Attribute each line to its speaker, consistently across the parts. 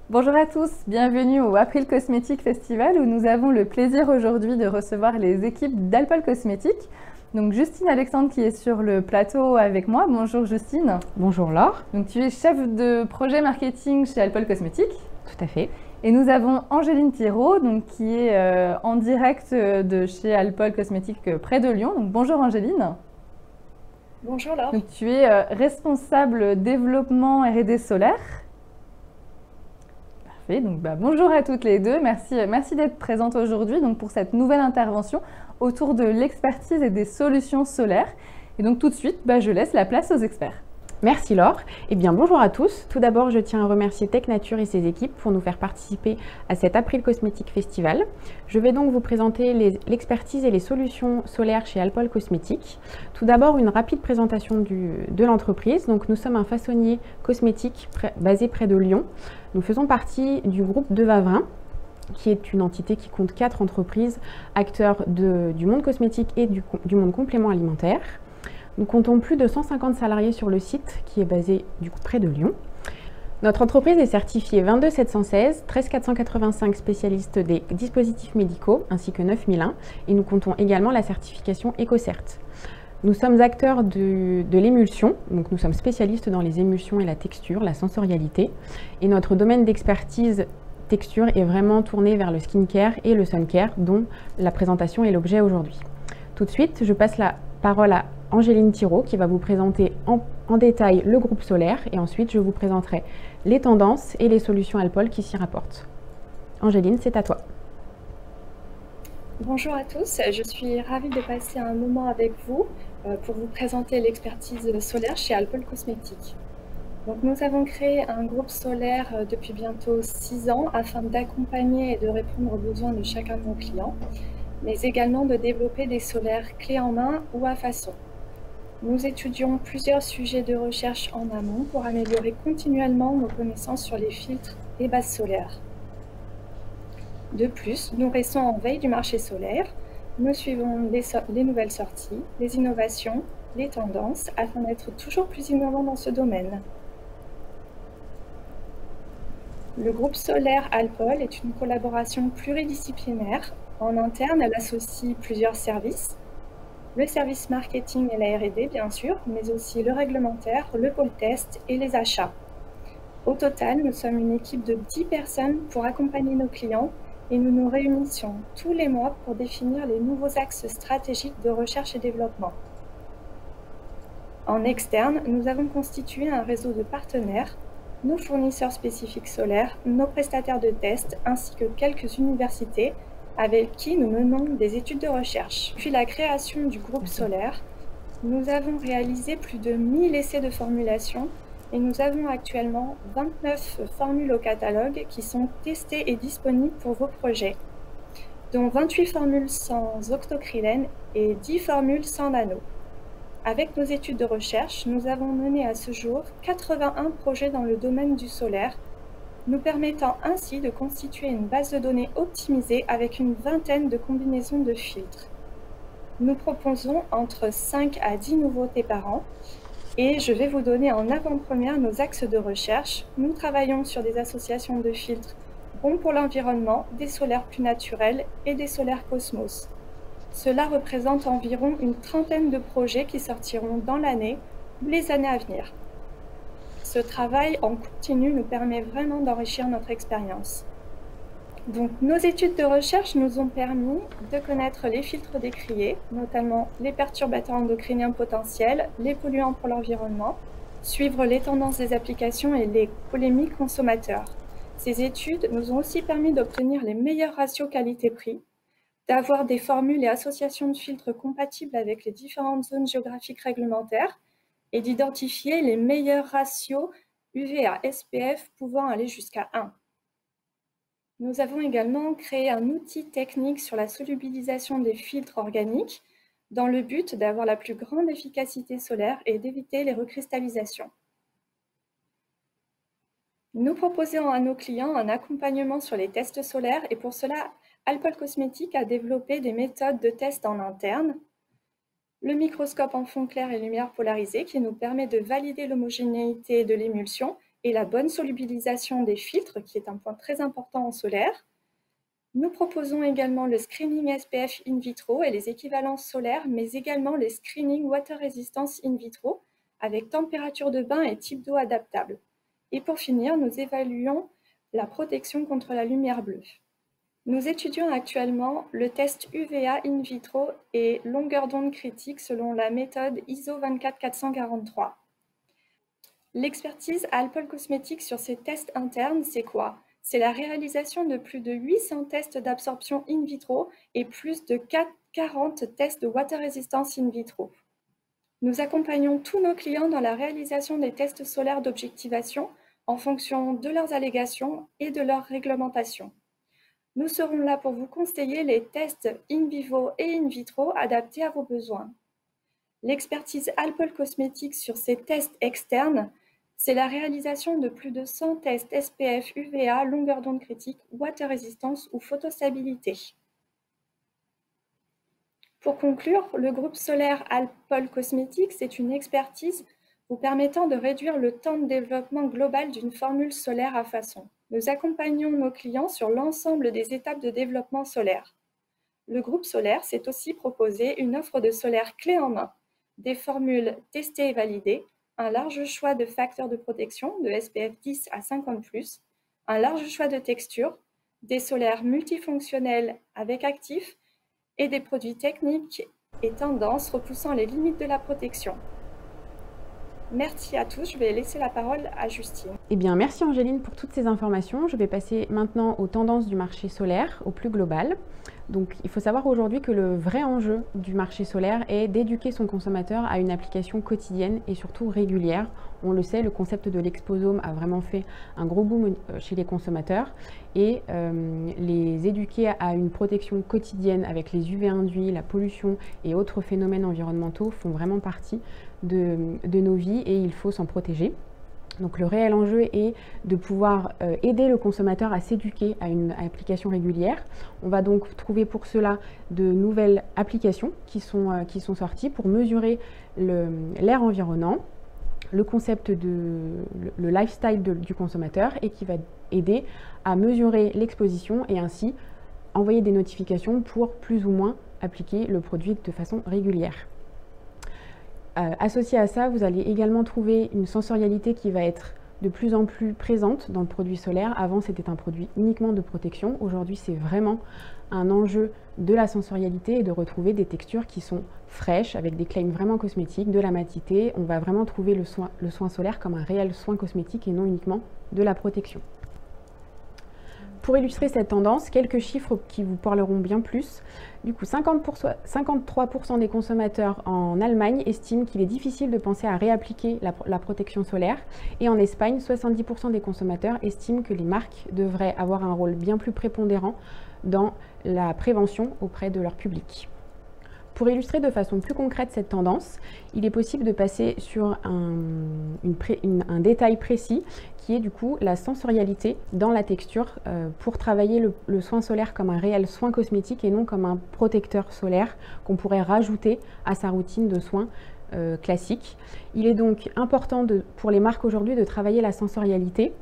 Speaker 1: Bonjour à tous, bienvenue au April Cosmétique Festival où nous avons le plaisir aujourd'hui de recevoir les équipes d'Alpol Cosmétique. Donc Justine Alexandre qui est sur le plateau avec moi. Bonjour Justine.
Speaker 2: Bonjour Laure.
Speaker 1: Donc tu es chef de projet marketing chez Alpol Cosmétique.
Speaker 2: Tout à fait.
Speaker 1: Et nous avons Angéline Thiraud donc, qui est en direct de chez Alpol Cosmétique près de Lyon. Donc bonjour Angéline.
Speaker 3: Bonjour Laure.
Speaker 1: Donc tu es responsable développement R&D solaire. Donc, bonjour à toutes les deux, merci d'être présentes aujourd'hui pour cette nouvelle intervention autour de l'expertise et des solutions solaires. Et donc tout de suite, je laisse la place aux experts.
Speaker 2: Merci Laure. Eh bien bonjour à tous. Tout d'abord, je tiens à remercier Tech Nature et ses équipes pour nous faire participer à cet April Cosmétique Festival. Je vais donc vous présenter l'expertise et les solutions solaires chez Alpol Cosmétique. Tout d'abord, une rapide présentation de l'entreprise. Donc nous sommes un façonnier cosmétique basé près de Lyon. Nous faisons partie du groupe de Wavrin, qui est une entité qui compte 4 entreprises, acteurs du monde cosmétique et du monde complément alimentaire. Nous comptons plus de 150 salariés sur le site qui est basé près de Lyon. Notre entreprise est certifiée 22716, 13485 spécialistes des dispositifs médicaux ainsi que 9001 et nous comptons également la certification EcoCert. Nous sommes acteurs de l'émulsion, donc nous sommes spécialistes dans les émulsions et la texture, la sensorialité. Et notre domaine d'expertise texture est vraiment tourné vers le skincare et le suncare dont la présentation est l'objet aujourd'hui. Tout de suite, je passe la parole à Angéline Thiraud qui va vous présenter en détail le groupe solaire et ensuite je vous présenterai les tendances et les solutions Alpol qui s'y rapportent. Angéline, c'est à toi.
Speaker 3: Bonjour à tous, je suis ravie de passer un moment avec vous pour vous présenter l'expertise solaire chez Alpol Cosmétique. Donc, nous avons créé un groupe solaire depuis bientôt 6 ans afin d'accompagner et de répondre aux besoins de chacun de nos clients, mais également de développer des solaires clés en main ou à façon. Nous étudions plusieurs sujets de recherche en amont pour améliorer continuellement nos connaissances sur les filtres et bases solaires. De plus, nous restons en veille du marché solaire. Nous suivons les nouvelles sorties, les innovations, les tendances, afin d'être toujours plus innovants dans ce domaine. Le groupe solaire Alpol est une collaboration pluridisciplinaire. En interne, elle associe plusieurs services. Le service marketing et la R&D, bien sûr, mais aussi le réglementaire, le pôle test et les achats. Au total, nous sommes une équipe de 10 personnes pour accompagner nos clients et nous nous réunissons tous les mois pour définir les nouveaux axes stratégiques de recherche et développement. En externe, nous avons constitué un réseau de partenaires, nos fournisseurs spécifiques solaires, nos prestataires de tests ainsi que quelques universités avec qui nous menons des études de recherche. Depuis la création du groupe solaire, nous avons réalisé plus de 1000 essais de formulation et nous avons actuellement 29 formules au catalogue qui sont testées et disponibles pour vos projets, dont 28 formules sans octocrylène et 10 formules sans nano. Avec nos études de recherche, nous avons mené à ce jour 81 projets dans le domaine du solaire, nous permettant ainsi de constituer une base de données optimisée avec une vingtaine de combinaisons de filtres. Nous proposons entre 5 à 10 nouveautés par an et je vais vous donner en avant-première nos axes de recherche. Nous travaillons sur des associations de filtres bons pour l'environnement, des solaires plus naturels et des solaires Cosmos. Cela représente environ une trentaine de projets qui sortiront dans l'année ou les années à venir. Ce travail en continu nous permet vraiment d'enrichir notre expérience. Donc, nos études de recherche nous ont permis de connaître les filtres décriés, notamment les perturbateurs endocriniens potentiels, les polluants pour l'environnement, suivre les tendances des applications et les polémiques consommateurs. Ces études nous ont aussi permis d'obtenir les meilleurs ratios qualité-prix, d'avoir des formules et associations de filtres compatibles avec les différentes zones géographiques réglementaires, et d'identifier les meilleurs ratios UVA SPF pouvant aller jusqu'à 1. Nous avons également créé un outil technique sur la solubilisation des filtres organiques dans le but d'avoir la plus grande efficacité solaire et d'éviter les recristallisations. Nous proposons à nos clients un accompagnement sur les tests solaires et pour cela, Alpol Cosmétique a développé des méthodes de test en interne. Le microscope en fond clair et lumière polarisée qui nous permet de valider l'homogénéité de l'émulsion et la bonne solubilisation des filtres, qui est un point très important en solaire. Nous proposons également le screening SPF in vitro et les équivalences solaires, mais également les screening water resistance in vitro avec température de bain et type d'eau adaptable. Et pour finir, nous évaluons la protection contre la lumière bleue. Nous étudions actuellement le test UVA in vitro et longueur d'onde critique selon la méthode ISO 24443. L'expertise Alpol Cosmetics sur ces tests internes, c'est quoi? C'est la réalisation de plus de 800 tests d'absorption in vitro et plus de 40 tests de water resistance in vitro. Nous accompagnons tous nos clients dans la réalisation des tests solaires d'objectivation en fonction de leurs allégations et de leur réglementation. Nous serons là pour vous conseiller les tests in vivo et in vitro adaptés à vos besoins. L'expertise Alpol Cosmetics sur ces tests externes, c'est la réalisation de plus de 100 tests SPF, UVA, longueur d'onde critique, water resistance ou photostabilité. Pour conclure, le groupe solaire Alpol Cosmetics est une expertise vous permettant de réduire le temps de développement global d'une formule solaire à façon. Nous accompagnons nos clients sur l'ensemble des étapes de développement solaire. Le groupe solaire s'est aussi proposé une offre de solaire clé en main, des formules testées et validées, un large choix de facteurs de protection de SPF 10 à 50+, un large choix de textures, des solaires multifonctionnels avec actifs et des produits techniques et tendances repoussant les limites de la protection. Merci à tous, je vais laisser la parole à Justine.
Speaker 2: Eh bien, merci Angéline pour toutes ces informations. Je vais passer maintenant aux tendances du marché solaire, au plus global. Donc, il faut savoir aujourd'hui que le vrai enjeu du marché solaire est d'éduquer son consommateur à une application quotidienne et surtout régulière. On le sait, le concept de l'exposome a vraiment fait un gros boom chez les consommateurs et les éduquer à une protection quotidienne avec les UV induits, la pollution et autres phénomènes environnementaux font vraiment partie de nos vies et il faut s'en protéger. Donc le réel enjeu est de pouvoir aider le consommateur à s'éduquer à une application régulière. On va donc trouver pour cela de nouvelles applications qui sont sorties pour mesurer l'air environnant, le concept le lifestyle du consommateur et qui va aider à mesurer l'exposition et ainsi envoyer des notifications pour plus ou moins appliquer le produit de façon régulière. Associé à ça, vous allez également trouver une sensorialité qui va être de plus en plus présente dans le produit solaire. Avant, c'était un produit uniquement de protection. Aujourd'hui, c'est vraiment un enjeu de la sensorialité et de retrouver des textures qui sont fraîches, avec des claims vraiment cosmétiques, de la matité. On va vraiment trouver le soin solaire comme un réel soin cosmétique et non uniquement de la protection. Pour illustrer cette tendance, quelques chiffres qui vous parleront bien plus. Du coup, 53% des consommateurs en Allemagne estiment qu'il est difficile de penser à réappliquer la protection solaire. Et en Espagne, 70% des consommateurs estiment que les marques devraient avoir un rôle bien plus prépondérant dans la prévention auprès de leur public. Pour illustrer de façon plus concrète cette tendance, il est possible de passer sur un détail précis qui est du coup la sensorialité dans la texture pour travailler le soin solaire comme un réel soin cosmétique et non comme un protecteur solaire qu'on pourrait rajouter à sa routine de soins classique. Il est donc important pour les marques aujourd'hui de travailler la sensorialité.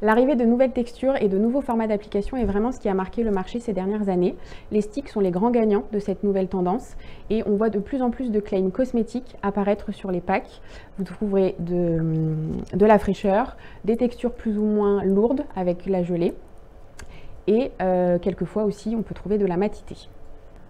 Speaker 2: L'arrivée de nouvelles textures et de nouveaux formats d'application est vraiment ce qui a marqué le marché ces dernières années. Les sticks sont les grands gagnants de cette nouvelle tendance et on voit de plus en plus de claims cosmétiques apparaître sur les packs. Vous trouverez de la fraîcheur, des textures plus ou moins lourdes avec la gelée et quelquefois aussi on peut trouver de la matité.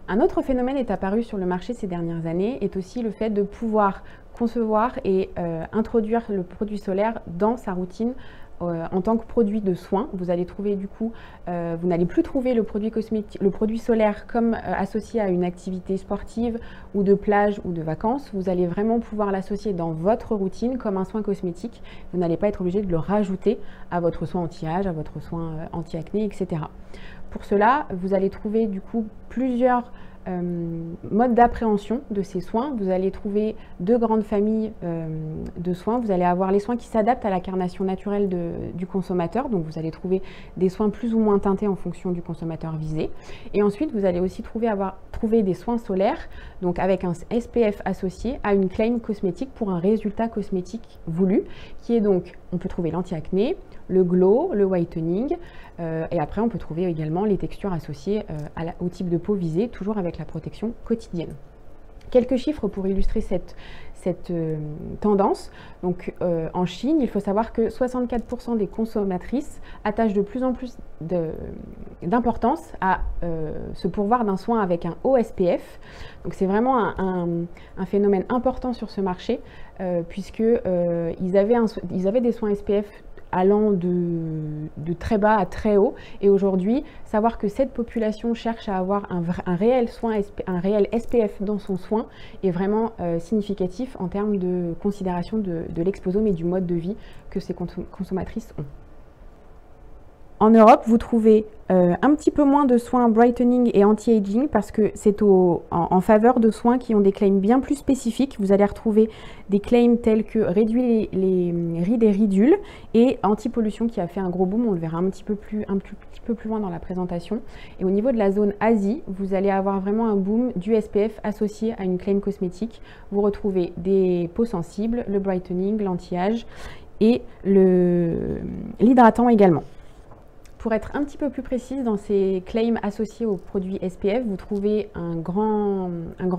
Speaker 2: Un autre phénomène est apparu sur le marché ces dernières années est aussi le fait de pouvoir concevoir et introduire le produit solaire dans sa routine en tant que produit de soin. Vous allez trouver du coup, vous n'allez plus trouver le produit solaire comme associé à une activité sportive ou de plage ou de vacances. Vous allez vraiment pouvoir l'associer dans votre routine comme un soin cosmétique. Vous n'allez pas être obligé de le rajouter à votre soin anti-âge, à votre soin anti-acné, etc. Pour cela, vous allez trouver du coup plusieurs mode d'appréhension de ces soins. Vous allez trouver deux grandes familles de soins. Vous allez avoir les soins qui s'adaptent à la carnation naturelle du consommateur. Donc vous allez trouver des soins plus ou moins teintés en fonction du consommateur visé. Et ensuite, vous allez aussi trouver des soins solaires, donc avec un SPF associé à une claim cosmétique pour un résultat cosmétique voulu, qui est donc On peut trouver l'anti-acné, le glow, le whitening, et après on peut trouver également les textures associées au type de peau visé, toujours avec la protection quotidienne. Quelques chiffres pour illustrer cette tendance. Donc, en Chine, il faut savoir que 64% des consommatrices attachent de plus en plus d'importance à se pourvoir d'un soin avec un haut SPF. Donc, c'est vraiment un phénomène important sur ce marché, puisqu'ils avaient des soins SPF allant de très bas à très haut, et aujourd'hui, savoir que cette population cherche à avoir un réel SPF dans son soin est vraiment significatif en termes de considération de l'exposome et du mode de vie que ces consommatrices ont. En Europe, vous trouvez un petit peu moins de soins brightening et anti-aging parce que c'est en faveur de soins qui ont des claims bien plus spécifiques. Vous allez retrouver des claims tels que réduire les rides et ridules et anti-pollution qui a fait un gros boom. On le verra un petit peu plus loin dans la présentation. Et au niveau de la zone Asie, vous allez avoir vraiment un boom du SPF associé à une claim cosmétique. Vous retrouvez des peaux sensibles, le brightening, l'anti-âge et l'hydratant également. Pour être un petit peu plus précise, dans ces claims associés aux produits SPF, vous trouvez un grand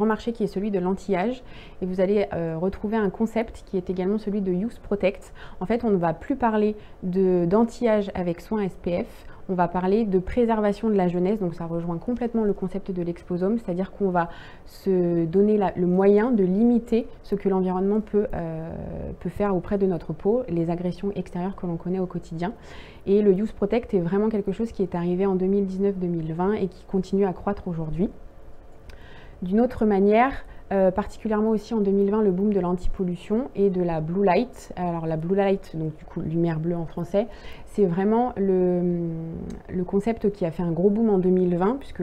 Speaker 2: marché qui est celui de l'anti-âge et vous allez retrouver un concept qui est également celui de Youth Protect. En fait, on ne va plus parler d'anti-âge avec soins SPF, on va parler de préservation de la jeunesse, donc ça rejoint complètement le concept de l'exposome, c'est-à-dire qu'on va se donner le moyen de limiter ce que l'environnement peut faire auprès de notre peau, les agressions extérieures que l'on connaît au quotidien. Et le Youth Protect est vraiment quelque chose qui est arrivé en 2019-2020 et qui continue à croître aujourd'hui. D'une autre manière, particulièrement aussi en 2020, le boom de l'anti-pollution et de la blue light. Alors la blue light, donc du coup lumière bleue en français, c'est vraiment le concept qui a fait un gros boom en 2020 puisque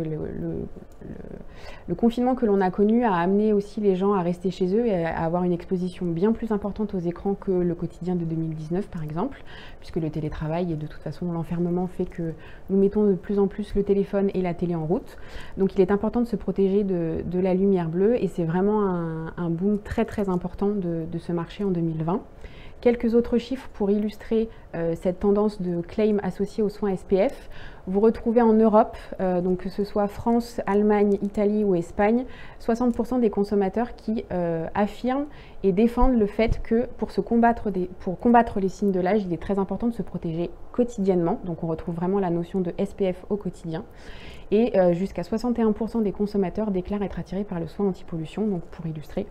Speaker 2: le confinement que l'on a connu a amené aussi les gens à rester chez eux et à avoir une exposition bien plus importante aux écrans que le quotidien de 2019 par exemple, puisque le télétravail et de toute façon l'enfermement fait que nous mettons de plus en plus le téléphone et la télé en route. Donc il est important de se protéger de la lumière bleue et c'est vraiment un boom très très important de ce marché en 2020. Quelques autres chiffres pour illustrer cette tendance de claim associée aux soins SPF. Vous retrouvez en Europe, donc que ce soit France, Allemagne, Italie ou Espagne, 60% des consommateurs qui affirment et défendent le fait que pour combattre les signes de l'âge, il est très important de se protéger quotidiennement. Donc on retrouve vraiment la notion de SPF au quotidien. Et jusqu'à 61% des consommateurs déclarent être attirés par le soin anti-pollution, donc pour illustrer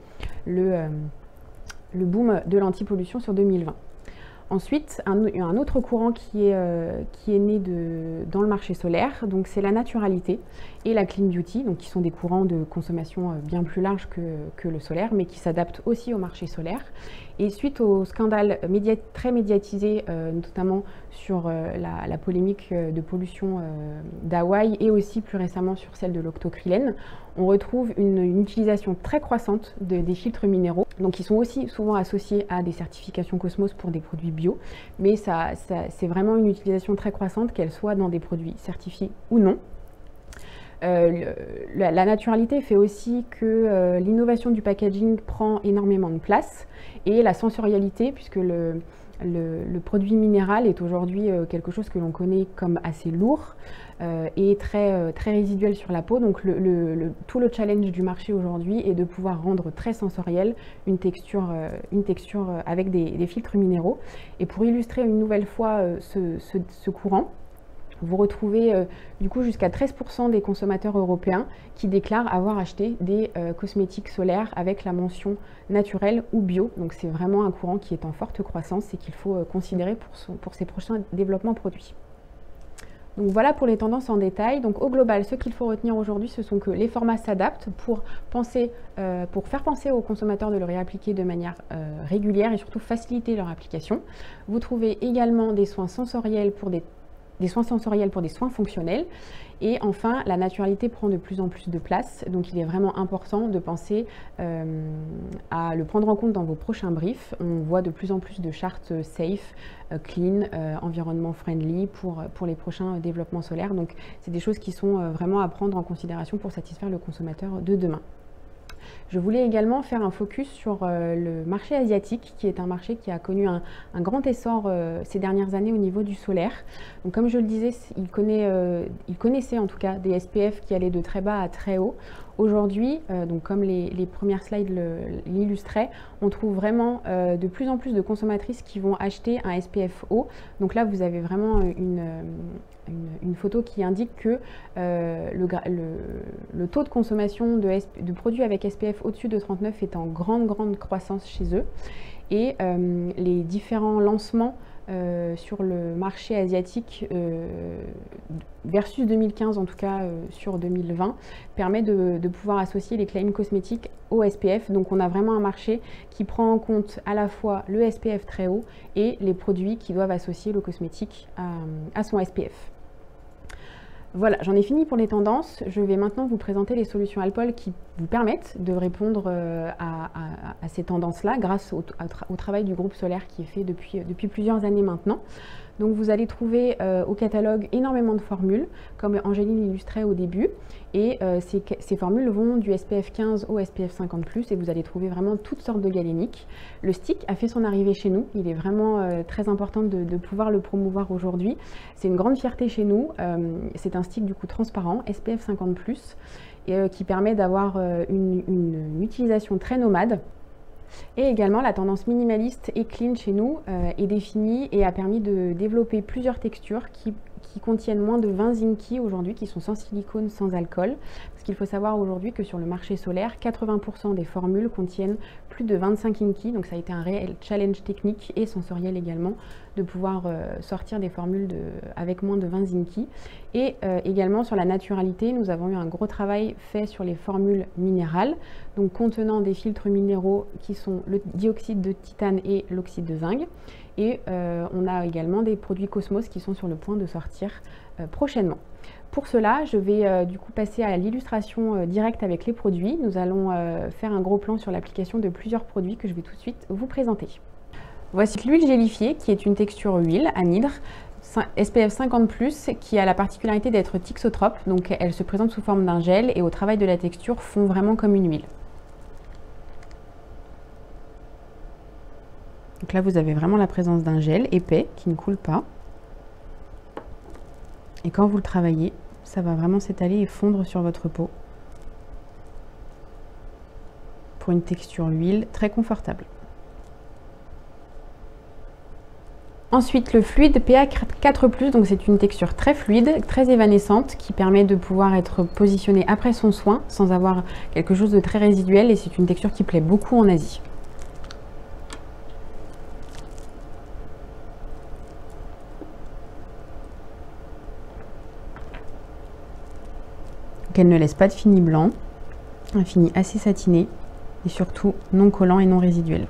Speaker 2: le boom de l'anti-pollution sur 2020. Ensuite, un autre courant qui est né dans le marché solaire, donc c'est la naturalité et la clean beauty, donc qui sont des courants de consommation bien plus larges que le solaire, mais qui s'adaptent aussi au marché solaire. Et suite au scandale très médiatisé, notamment sur la polémique de pollution d'Hawaï et aussi plus récemment sur celle de l'octocrylène, on retrouve une utilisation très croissante des filtres minéraux, donc qui sont aussi souvent associés à des certifications Cosmos pour des produits bio, mais c'est vraiment une utilisation très croissante, qu'elle soit dans des produits certifiés ou non. La naturalité fait aussi que l'innovation du packaging prend énormément de place et la sensorialité, puisque le produit minéral est aujourd'hui quelque chose que l'on connaît comme assez lourd et très résiduel sur la peau. Donc tout le challenge du marché aujourd'hui est de pouvoir rendre très sensorielle une texture avec des filtres minéraux. Et pour illustrer une nouvelle fois ce courant, vous retrouvez du coup jusqu'à 13% des consommateurs européens qui déclarent avoir acheté des cosmétiques solaires avec la mention naturelle ou bio. Donc c'est vraiment un courant qui est en forte croissance et qu'il faut considérer pour ses prochains développements produits. Donc voilà pour les tendances en détail. Donc au global, ce qu'il faut retenir aujourd'hui, ce sont que les formats s'adaptent pour faire penser aux consommateurs de le réappliquer de manière régulière et surtout faciliter leur application. Vous trouvez également des soins sensoriels pour des soins fonctionnels. Et enfin, la naturalité prend de plus en plus de place, donc il est vraiment important de penser à le prendre en compte dans vos prochains briefs. On voit de plus en plus de chartes safe, clean, environnement friendly pour les prochains développements solaires. Donc c'est des choses qui sont vraiment à prendre en considération pour satisfaire le consommateur de demain. Je voulais également faire un focus sur le marché asiatique, qui est un marché qui a connu un grand essor ces dernières années au niveau du solaire. Donc, comme je le disais, il connaissait en tout cas des SPF qui allaient de très bas à très haut. Aujourd'hui, donc comme les premières slides l'illustraient, on trouve vraiment de plus en plus de consommatrices qui vont acheter un SPF haut. Donc là, vous avez vraiment une photo qui indique que le taux de consommation de produits avec SPF au-dessus de 39 est en grande croissance chez eux. Et les différents lancements sur le marché asiatique versus 2015, en tout cas sur 2020, permet de pouvoir associer les claims cosmétiques au SPF. Donc on a vraiment un marché qui prend en compte à la fois le SPF très haut et les produits qui doivent associer le cosmétique à son SPF. Voilà, j'en ai fini pour les tendances. Je vais maintenant vous présenter les solutions Alpol qui vous permettent de répondre à ces tendances-là grâce au travail du groupe solaire qui est fait depuis plusieurs années maintenant. Donc vous allez trouver au catalogue énormément de formules, comme Angéline l'illustrait au début. Et ces formules vont du SPF 15 au SPF 50+, et vous allez trouver vraiment toutes sortes de galéniques. Le stick a fait son arrivée chez nous. Il est vraiment très important de pouvoir le promouvoir aujourd'hui. C'est une grande fierté chez nous. C'est un stick du coup transparent, SPF 50+, qui permet d'avoir une utilisation très nomade. Et également, la tendance minimaliste et clean chez nous est définie et a permis de développer plusieurs textures qui contiennent moins de 20 zinki aujourd'hui, qui sont sans silicone, sans alcool. Parce qu'il faut savoir aujourd'hui que sur le marché solaire, 80% des formules contiennent plus de 25 zinki. Donc ça a été un réel challenge technique et sensoriel également de pouvoir sortir des formules avec moins de 20 zinki. Et également sur la naturalité, nous avons eu un gros travail fait sur les formules minérales, donc contenant des filtres minéraux qui sont le dioxyde de titane et l'oxyde de zinc. Et on a également des produits Cosmos qui sont sur le point de sortir prochainement. Pour cela, je vais du coup passer à l'illustration directe avec les produits. Nous allons faire un gros plan sur l'application de plusieurs produits que je vais tout de suite vous présenter. Voici l'huile gélifiée qui est une texture huile anhydre SPF 50+, qui a la particularité d'être thixotrope. Donc elle se présente sous forme d'un gel et au travail de la texture fond vraiment comme une huile. Donc là, vous avez vraiment la présence d'un gel épais qui ne coule pas. Et quand vous le travaillez, ça va vraiment s'étaler et fondre sur votre peau pour une texture huile très confortable. Ensuite, le fluide PA4+, donc c'est une texture très fluide, très évanescente, qui permet de pouvoir être positionnée après son soin sans avoir quelque chose de très résiduel, et c'est une texture qui plaît beaucoup en Asie. Elle ne laisse pas de fini blanc, un fini assez satiné et surtout non collant et non résiduel.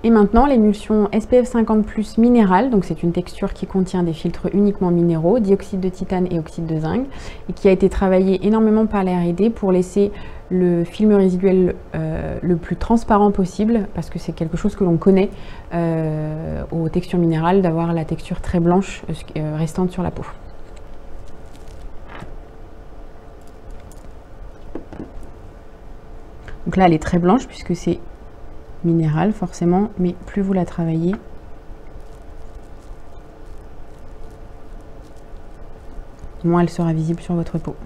Speaker 2: Et maintenant l'émulsion SPF 50+ minérale, donc c'est une texture qui contient des filtres uniquement minéraux, dioxyde de titane et oxyde de zinc, et qui a été travaillée énormément par la R&D pour laisser le film résiduel le plus transparent possible, parce que c'est quelque chose que l'on connaît aux textures minérales, d'avoir la texture très blanche restante sur la peau. Donc là elle est très blanche puisque c'est minéral forcément, mais plus vous la travaillez, moins elle sera visible sur votre peau.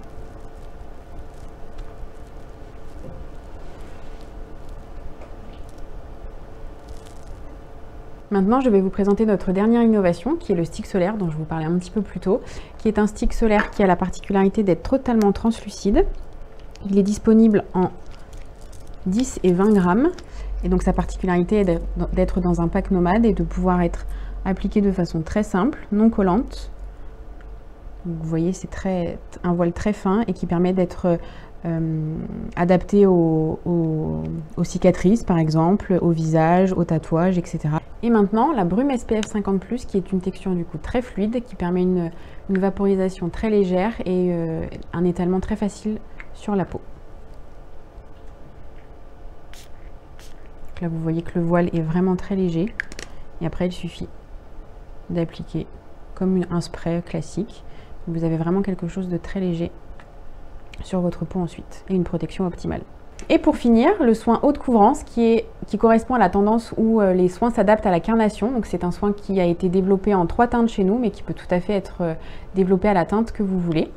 Speaker 2: Maintenant, je vais vous présenter notre dernière innovation, qui est le stick solaire dont je vous parlais un petit peu plus tôt, qui est un stick solaire qui a la particularité d'être totalement translucide. Il est disponible en 10 et 20 grammes. Et donc sa particularité est d'être dans un pack nomade et de pouvoir être appliqué de façon très simple, non collante. Donc vous voyez, c'est un voile très fin et qui permet d'être adapté aux cicatrices par exemple, au visage, aux tatouages, etc. Et maintenant la brume SPF 50+, qui est une texture du coup très fluide, qui permet une vaporisation très légère et un étalement très facile sur la peau. Là, vous voyez que le voile est vraiment très léger. Et après, il suffit d'appliquer comme un spray classique. Vous avez vraiment quelque chose de très léger sur votre peau ensuite et une protection optimale. Et pour finir, le soin haute couvrance qui correspond à la tendance où les soins s'adaptent à la carnation. Donc c'est un soin qui a été développé en 3 teintes chez nous, mais qui peut tout à fait être développé à la teinte que vous voulez.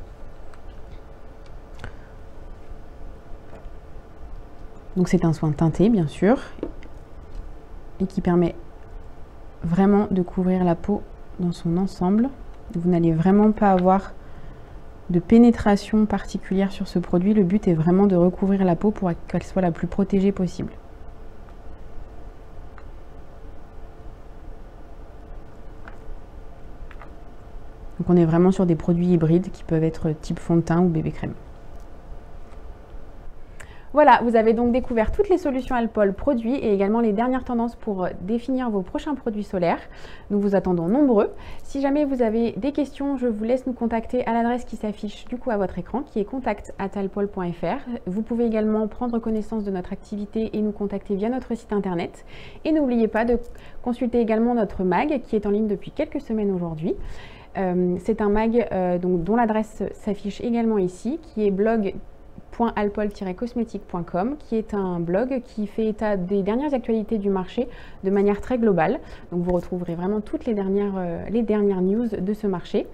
Speaker 2: Donc c'est un soin teinté bien sûr, et qui permet vraiment de couvrir la peau dans son ensemble. Vous n'allez vraiment pas avoir de pénétration particulière sur ce produit. Le but est vraiment de recouvrir la peau pour qu'elle soit la plus protégée possible. Donc on est vraiment sur des produits hybrides qui peuvent être type fond de teint ou bébé crème. Voilà, vous avez donc découvert toutes les solutions Alpol produits et également les dernières tendances pour définir vos prochains produits solaires. Nous vous attendons nombreux. Si jamais vous avez des questions, je vous laisse nous contacter à l'adresse qui s'affiche du coup à votre écran, qui est contact@alpol.fr. Vous pouvez également prendre connaissance de notre activité et nous contacter via notre site internet. Et n'oubliez pas de consulter également notre mag qui est en ligne depuis quelques semaines aujourd'hui. C'est un mag dont l'adresse s'affiche également ici, qui est blog.alpol-cosmétique.com, qui est un blog qui fait état des dernières actualités du marché de manière très globale. Donc vous retrouverez vraiment toutes les dernières news de ce marché.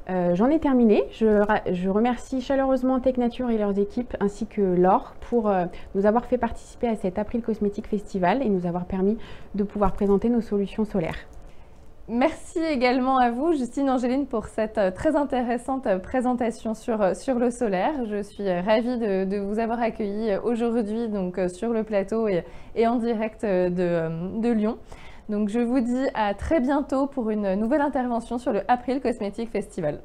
Speaker 2: J'en ai terminé. Je remercie chaleureusement Technature et leurs équipes ainsi que Laure pour nous avoir fait participer à cet April Cosmétique Festival et nous avoir permis de pouvoir présenter nos solutions solaires.
Speaker 1: Merci également à vous, Justine Angéline, pour cette très intéressante présentation sur le solaire. Je suis ravie de vous avoir accueilli aujourd'hui sur le plateau et en direct de Lyon. Donc je vous dis à très bientôt pour une nouvelle intervention sur le April Cosmétique Festival.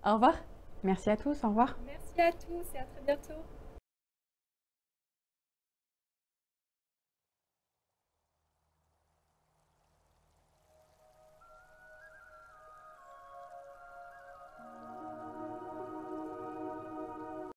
Speaker 1: Au revoir.
Speaker 2: Merci à tous, au revoir.
Speaker 3: Merci à tous et à très bientôt.